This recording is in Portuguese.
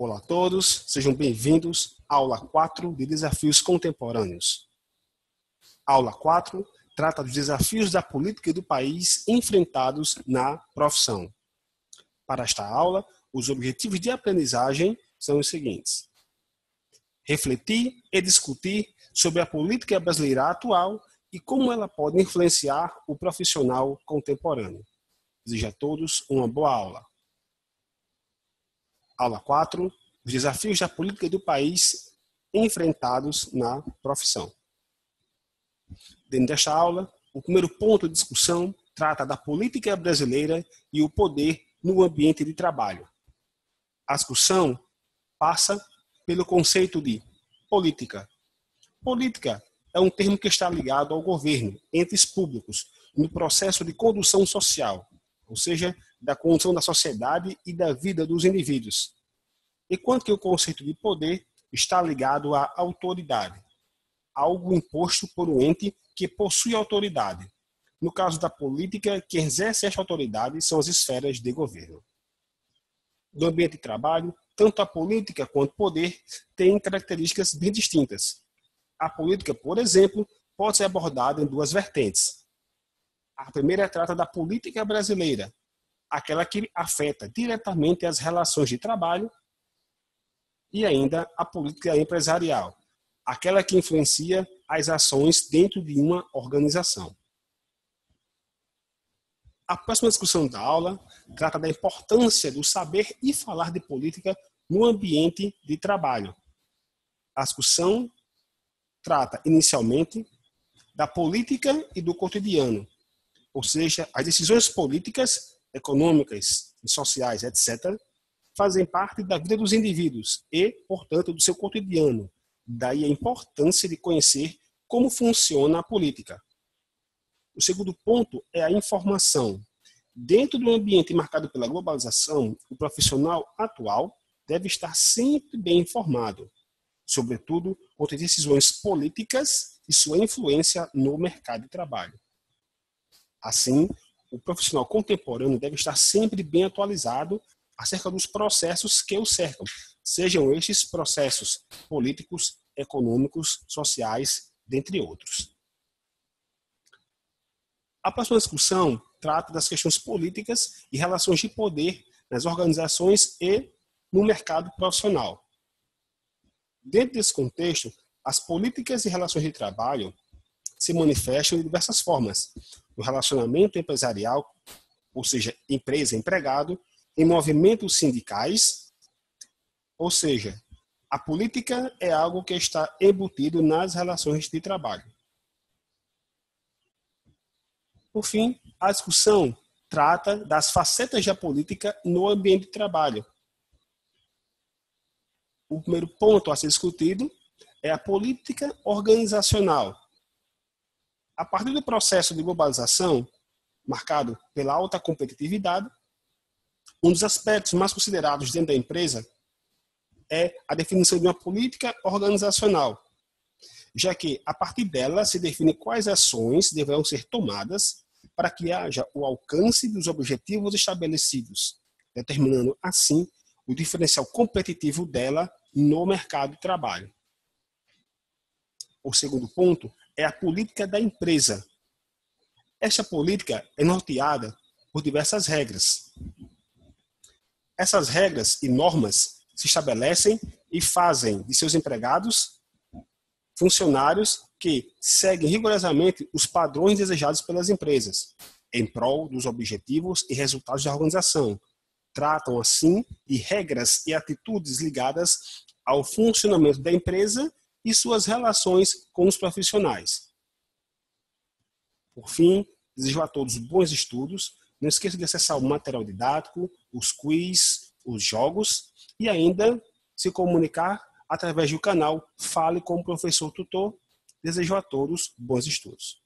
Olá a todos, sejam bem-vindos à aula 4 de Desafios Contemporâneos. A aula 4 trata dos desafios da política e do país enfrentados na profissão. Para esta aula, os objetivos de aprendizagem são os seguintes: refletir e discutir sobre a política brasileira atual e como ela pode influenciar o profissional contemporâneo. Desejo a todos uma boa aula. Aula 4, os desafios da política e do país enfrentados na profissão. Dentro desta aula, o primeiro ponto de discussão trata da política brasileira e o poder no ambiente de trabalho. A discussão passa pelo conceito de política. Política é um termo que está ligado ao governo, entes públicos, no processo de condução social, ou seja, da condução da sociedade e da vida dos indivíduos. Enquanto que o conceito de poder está ligado à autoridade, algo imposto por um ente que possui autoridade. No caso da política, quem exerce esta autoridade são as esferas de governo. No ambiente de trabalho, tanto a política quanto o poder têm características bem distintas. A política, por exemplo, pode ser abordada em duas vertentes. A primeira trata da política brasileira, aquela que afeta diretamente as relações de trabalho, e ainda a política empresarial, aquela que influencia as ações dentro de uma organização. A próxima discussão da aula trata da importância do saber e falar de política no ambiente de trabalho. A discussão trata inicialmente da política e do cotidiano, ou seja, as decisões políticas, econômicas e sociais, etc., fazem parte da vida dos indivíduos e, portanto, do seu cotidiano. Daí a importância de conhecer como funciona a política. O segundo ponto é a informação. Dentro do ambiente marcado pela globalização, o profissional atual deve estar sempre bem informado, sobretudo quanto às decisões políticas e sua influência no mercado de trabalho. Assim, o profissional contemporâneo deve estar sempre bem atualizado acerca dos processos que o cercam, sejam estes processos políticos, econômicos, sociais, dentre outros. A próxima discussão trata das questões políticas e relações de poder nas organizações e no mercado profissional. Dentro desse contexto, as políticas e relações de trabalho se manifestam de diversas formas. No relacionamento empresarial, ou seja, empresa-empregado, em movimentos sindicais, ou seja, a política é algo que está embutido nas relações de trabalho. Por fim, a discussão trata das facetas da política no ambiente de trabalho. O primeiro ponto a ser discutido é a política organizacional. A partir do processo de globalização, marcado pela alta competitividade, um dos aspectos mais considerados dentro da empresa é a definição de uma política organizacional, já que a partir dela se define quais ações deverão ser tomadas para que haja o alcance dos objetivos estabelecidos, determinando assim o diferencial competitivo dela no mercado de trabalho. O segundo ponto é a política da empresa. Esta política é norteada por diversas regras. Essas regras e normas se estabelecem e fazem de seus empregados funcionários que seguem rigorosamente os padrões desejados pelas empresas, em prol dos objetivos e resultados da organização. Tratam, assim, de regras e atitudes ligadas ao funcionamento da empresa e suas relações com os profissionais. Por fim, desejo a todos bons estudos. Não esqueça de acessar o material didático, os quiz, os jogos e ainda se comunicar através do canal Fale com o Professor Tutor. Desejo a todos bons estudos.